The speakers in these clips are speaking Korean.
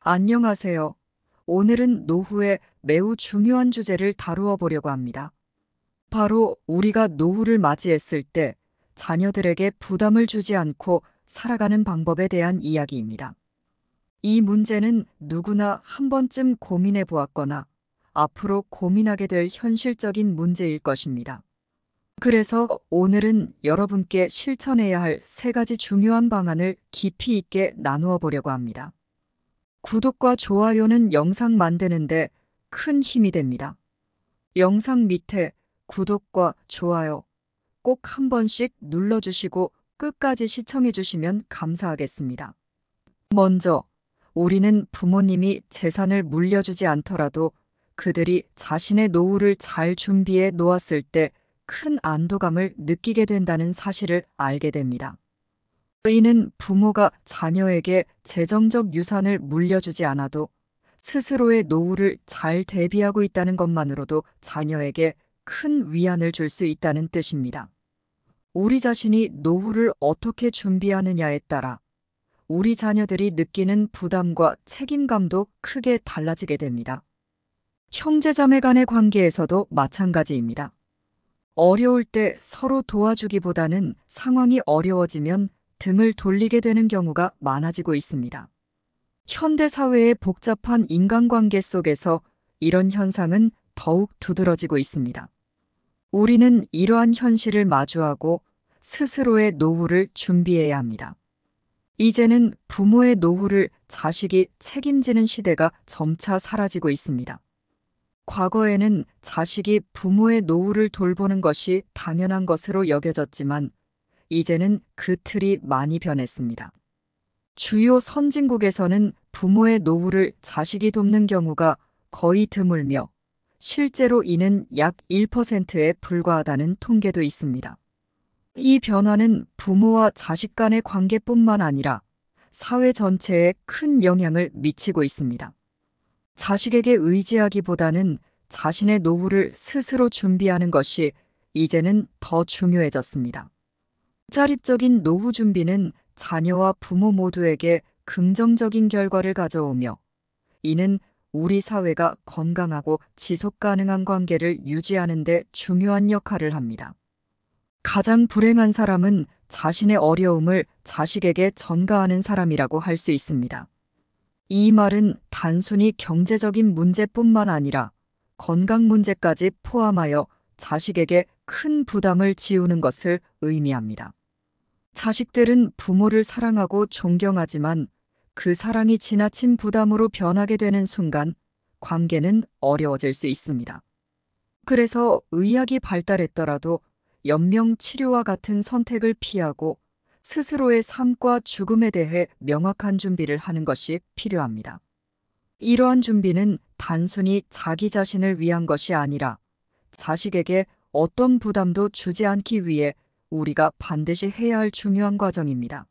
안녕하세요. 오늘은 노후의 매우 중요한 주제를 다루어 보려고 합니다. 바로 우리가 노후를 맞이했을 때 자녀들에게 부담을 주지 않고 살아가는 방법에 대한 이야기입니다. 이 문제는 누구나 한 번쯤 고민해 보았거나 앞으로 고민하게 될 현실적인 문제일 것입니다. 그래서 오늘은 여러분께 실천해야 할 세 가지 중요한 방안을 깊이 있게 나누어 보려고 합니다. 구독과 좋아요는 영상 만드는데 큰 힘이 됩니다. 영상 밑에 구독과 좋아요 꼭 한 번씩 눌러주시고 끝까지 시청해주시면 감사하겠습니다. 먼저, 우리는 부모님이 재산을 물려주지 않더라도 그들이 자신의 노후를 잘 준비해 놓았을 때 큰 안도감을 느끼게 된다는 사실을 알게 됩니다. 이는 부모가 자녀에게 재정적 유산을 물려주지 않아도 스스로의 노후를 잘 대비하고 있다는 것만으로도 자녀에게 큰 위안을 줄 수 있다는 뜻입니다. 우리 자신이 노후를 어떻게 준비하느냐에 따라 우리 자녀들이 느끼는 부담과 책임감도 크게 달라지게 됩니다. 형제자매 간의 관계에서도 마찬가지입니다. 어려울 때 서로 도와주기보다는 상황이 어려워지면 등을 돌리게 되는 경우가 많아지고 있습니다. 현대 사회의 복잡한 인간관계 속에서 이런 현상은 더욱 두드러지고 있습니다. 우리는 이러한 현실을 마주하고 스스로의 노후를 준비해야 합니다. 이제는 부모의 노후를 자식이 책임지는 시대가 점차 사라지고 있습니다. 과거에는 자식이 부모의 노후를 돌보는 것이 당연한 것으로 여겨졌지만 이제는 그 틀이 많이 변했습니다. 주요 선진국에서는 부모의 노후를 자식이 돕는 경우가 거의 드물며 실제로 이는 약 1%에 불과하다는 통계도 있습니다. 이 변화는 부모와 자식 간의 관계뿐만 아니라 사회 전체에 큰 영향을 미치고 있습니다. 자식에게 의지하기보다는 자신의 노후를 스스로 준비하는 것이 이제는 더 중요해졌습니다. 자립적인 노후 준비는 자녀와 부모 모두에게 긍정적인 결과를 가져오며 이는 우리 사회가 건강하고 지속 가능한 관계를 유지하는 데 중요한 역할을 합니다. 가장 불행한 사람은 자신의 어려움을 자식에게 전가하는 사람이라고 할 수 있습니다. 이 말은 단순히 경제적인 문제뿐만 아니라 건강 문제까지 포함하여 자식에게 큰 부담을 지우는 것을 의미합니다. 자식들은 부모를 사랑하고 존경하지만 그 사랑이 지나친 부담으로 변하게 되는 순간 관계는 어려워질 수 있습니다. 그래서 의학이 발달했더라도 연명 치료와 같은 선택을 피하고 스스로의 삶과 죽음에 대해 명확한 준비를 하는 것이 필요합니다. 이러한 준비는 단순히 자기 자신을 위한 것이 아니라 자식에게 어떤 부담도 주지 않기 위해 우리가 반드시 해야 할 중요한 과정입니다.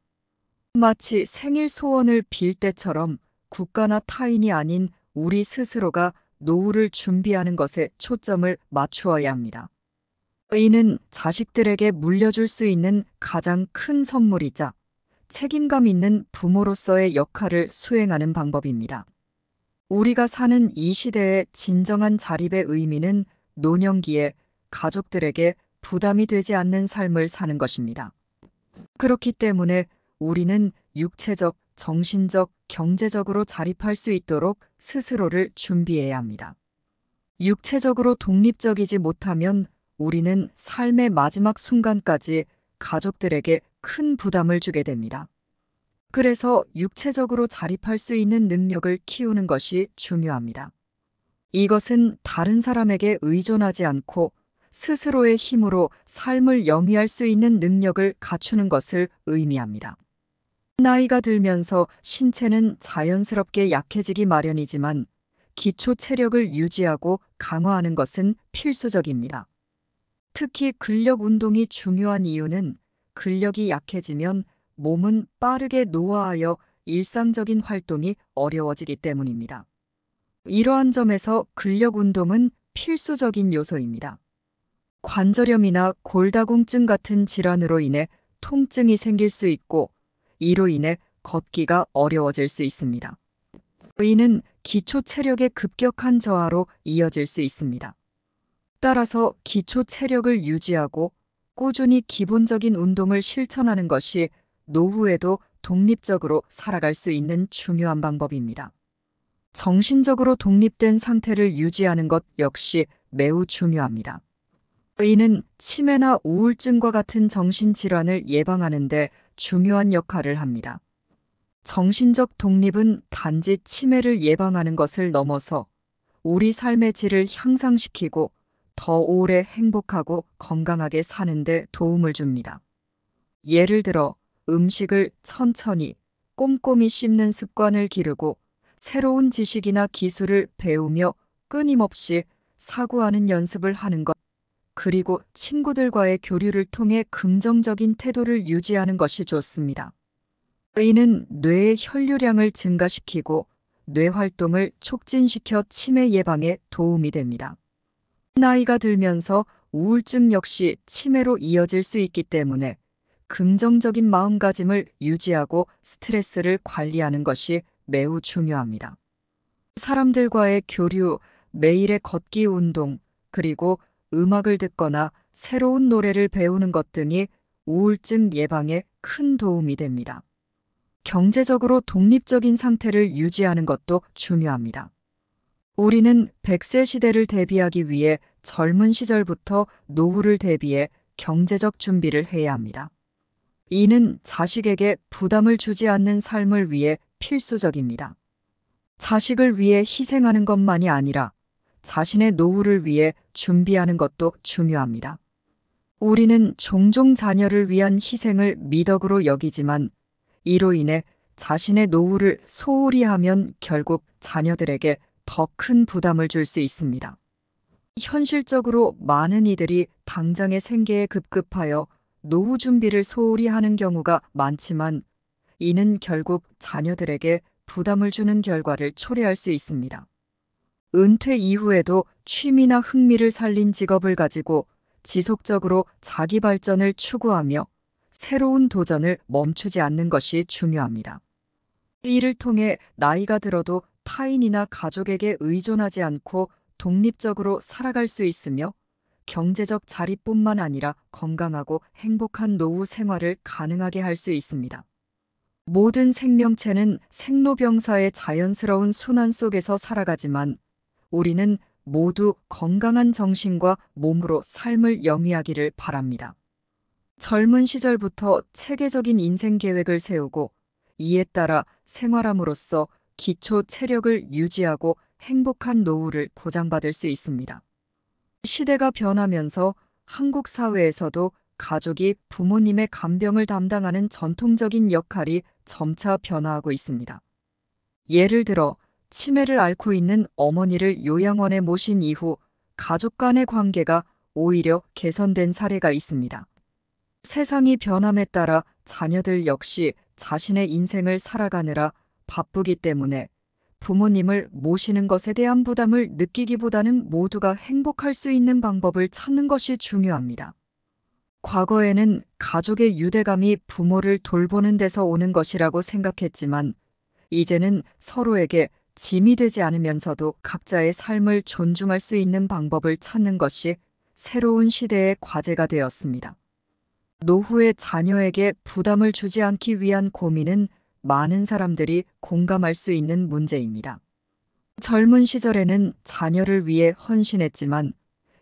마치 생일 소원을 빌 때처럼 국가나 타인이 아닌 우리 스스로가 노후를 준비하는 것에 초점을 맞추어야 합니다. 이는 자식들에게 물려줄 수 있는 가장 큰 선물이자 책임감 있는 부모로서의 역할을 수행하는 방법입니다. 우리가 사는 이 시대의 진정한 자립의 의미는 노년기에 가족들에게 부담이 되지 않는 삶을 사는 것입니다. 그렇기 때문에 우리는 육체적, 정신적, 경제적으로 자립할 수 있도록 스스로를 준비해야 합니다. 육체적으로 독립적이지 못하면 우리는 삶의 마지막 순간까지 가족들에게 큰 부담을 주게 됩니다. 그래서 육체적으로 자립할 수 있는 능력을 키우는 것이 중요합니다. 이것은 다른 사람에게 의존하지 않고 스스로의 힘으로 삶을 영위할 수 있는 능력을 갖추는 것을 의미합니다. 나이가 들면서 신체는 자연스럽게 약해지기 마련이지만 기초 체력을 유지하고 강화하는 것은 필수적입니다. 특히 근력 운동이 중요한 이유는 근력이 약해지면 몸은 빠르게 노화하여 일상적인 활동이 어려워지기 때문입니다. 이러한 점에서 근력 운동은 필수적인 요소입니다. 관절염이나 골다공증 같은 질환으로 인해 통증이 생길 수 있고 이로 인해 걷기가 어려워질 수 있습니다. 이는 기초 체력의 급격한 저하로 이어질 수 있습니다. 따라서 기초 체력을 유지하고 꾸준히 기본적인 운동을 실천하는 것이 노후에도 독립적으로 살아갈 수 있는 중요한 방법입니다. 정신적으로 독립된 상태를 유지하는 것 역시 매우 중요합니다. 이는 치매나 우울증과 같은 정신질환을 예방하는 데 중요한 역할을 합니다. 정신적 독립은 단지 치매를 예방하는 것을 넘어서 우리 삶의 질을 향상시키고 더 오래 행복하고 건강하게 사는 데 도움을 줍니다. 예를 들어 음식을 천천히 꼼꼼히 씹는 습관을 기르고 새로운 지식이나 기술을 배우며 끊임없이 사고하는 연습을 하는 것, 그리고 친구들과의 교류를 통해 긍정적인 태도를 유지하는 것이 좋습니다. 이는 뇌의 혈류량을 증가시키고 뇌 활동을 촉진시켜 치매 예방에 도움이 됩니다. 나이가 들면서 우울증 역시 치매로 이어질 수 있기 때문에 긍정적인 마음가짐을 유지하고 스트레스를 관리하는 것이 매우 중요합니다. 사람들과의 교류, 매일의 걷기 운동, 그리고 음악을 듣거나 새로운 노래를 배우는 것 등이 우울증 예방에 큰 도움이 됩니다. 경제적으로 독립적인 상태를 유지하는 것도 중요합니다. 우리는 100세 시대를 대비하기 위해 젊은 시절부터 노후를 대비해 경제적 준비를 해야 합니다. 이는 자식에게 부담을 주지 않는 삶을 위해 필수적입니다. 자식을 위해 희생하는 것만이 아니라 자신의 노후를 위해 준비하는 것도 중요합니다. 우리는 종종 자녀를 위한 희생을 미덕으로 여기지만 이로 인해 자신의 노후를 소홀히 하면 결국 자녀들에게 더 큰 부담을 줄 수 있습니다. 현실적으로 많은 이들이 당장의 생계에 급급하여 노후 준비를 소홀히 하는 경우가 많지만 이는 결국 자녀들에게 부담을 주는 결과를 초래할 수 있습니다. 은퇴 이후에도 취미나 흥미를 살린 직업을 가지고 지속적으로 자기 발전을 추구하며 새로운 도전을 멈추지 않는 것이 중요합니다. 이를 통해 나이가 들어도 타인이나 가족에게 의존하지 않고 독립적으로 살아갈 수 있으며 경제적 자립뿐만 아니라 건강하고 행복한 노후 생활을 가능하게 할 수 있습니다. 모든 생명체는 생로병사의 자연스러운 순환 속에서 살아가지만 우리는 모두 건강한 정신과 몸으로 삶을 영위하기를 바랍니다. 젊은 시절부터 체계적인 인생 계획을 세우고 이에 따라 생활함으로써 기초 체력을 유지하고 행복한 노후를 보장받을 수 있습니다. 시대가 변하면서 한국 사회에서도 가족이 부모님의 간병을 담당하는 전통적인 역할이 점차 변화하고 있습니다. 예를 들어 치매를 앓고 있는 어머니를 요양원에 모신 이후 가족 간의 관계가 오히려 개선된 사례가 있습니다. 세상이 변함에 따라 자녀들 역시 자신의 인생을 살아가느라 바쁘기 때문에 부모님을 모시는 것에 대한 부담을 느끼기보다는 모두가 행복할 수 있는 방법을 찾는 것이 중요합니다. 과거에는 가족의 유대감이 부모를 돌보는 데서 오는 것이라고 생각했지만 이제는 서로에게 짐이 되지 않으면서도 각자의 삶을 존중할 수 있는 방법을 찾는 것이 새로운 시대의 과제가 되었습니다. 노후에 자녀에게 부담을 주지 않기 위한 고민은 많은 사람들이 공감할 수 있는 문제입니다. 젊은 시절에는 자녀를 위해 헌신했지만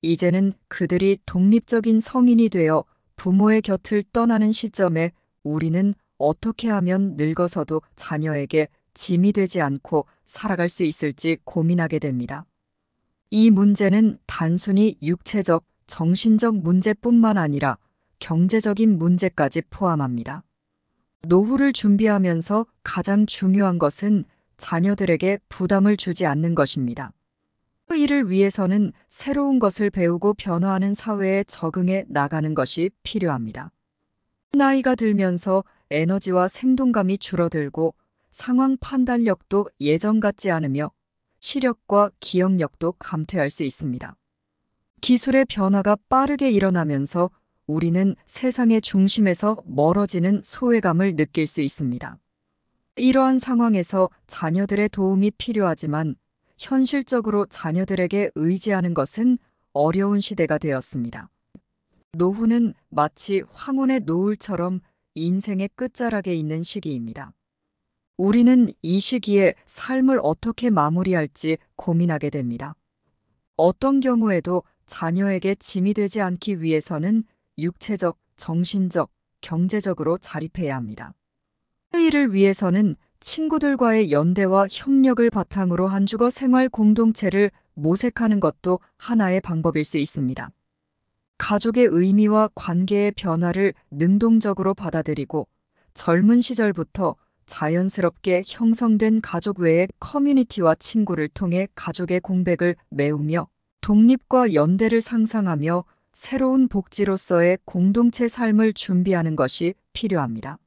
이제는 그들이 독립적인 성인이 되어 부모의 곁을 떠나는 시점에 우리는 어떻게 하면 늙어서도 자녀에게 짐이 되지 않고 살아갈 수 있을지 고민하게 됩니다. 이 문제는 단순히 육체적, 정신적 문제뿐만 아니라 경제적인 문제까지 포함합니다. 노후를 준비하면서 가장 중요한 것은 자녀들에게 부담을 주지 않는 것입니다. 이를 위해서는 새로운 것을 배우고 변화하는 사회에 적응해 나가는 것이 필요합니다. 나이가 들면서 에너지와 생동감이 줄어들고 상황 판단력도 예전 같지 않으며 시력과 기억력도 감퇴할 수 있습니다. 기술의 변화가 빠르게 일어나면서 우리는 세상의 중심에서 멀어지는 소외감을 느낄 수 있습니다. 이러한 상황에서 자녀들의 도움이 필요하지만 현실적으로 자녀들에게 의지하는 것은 어려운 시대가 되었습니다. 노후는 마치 황혼의 노을처럼 인생의 끝자락에 있는 시기입니다. 우리는 이 시기에 삶을 어떻게 마무리할지 고민하게 됩니다. 어떤 경우에도 자녀에게 짐이 되지 않기 위해서는 육체적, 정신적, 경제적으로 자립해야 합니다. 이를 위해서는 친구들과의 연대와 협력을 바탕으로 한 주거 생활 공동체를 모색하는 것도 하나의 방법일 수 있습니다. 가족의 의미와 관계의 변화를 능동적으로 받아들이고 젊은 시절부터 자연스럽게 형성된 가족 외의 커뮤니티와 친구를 통해 가족의 공백을 메우며 독립과 연대를 상상하며 새로운 복지로서의 공동체 삶을 준비하는 것이 필요합니다.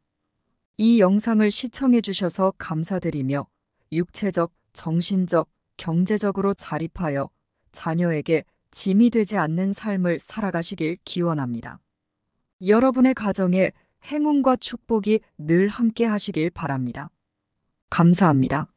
이 영상을 시청해 주셔서 감사드리며 육체적, 정신적, 경제적으로 자립하여 자녀에게 짐이 되지 않는 삶을 살아가시길 기원합니다. 여러분의 가정에 행운과 축복이 늘 함께 하시길 바랍니다. 감사합니다.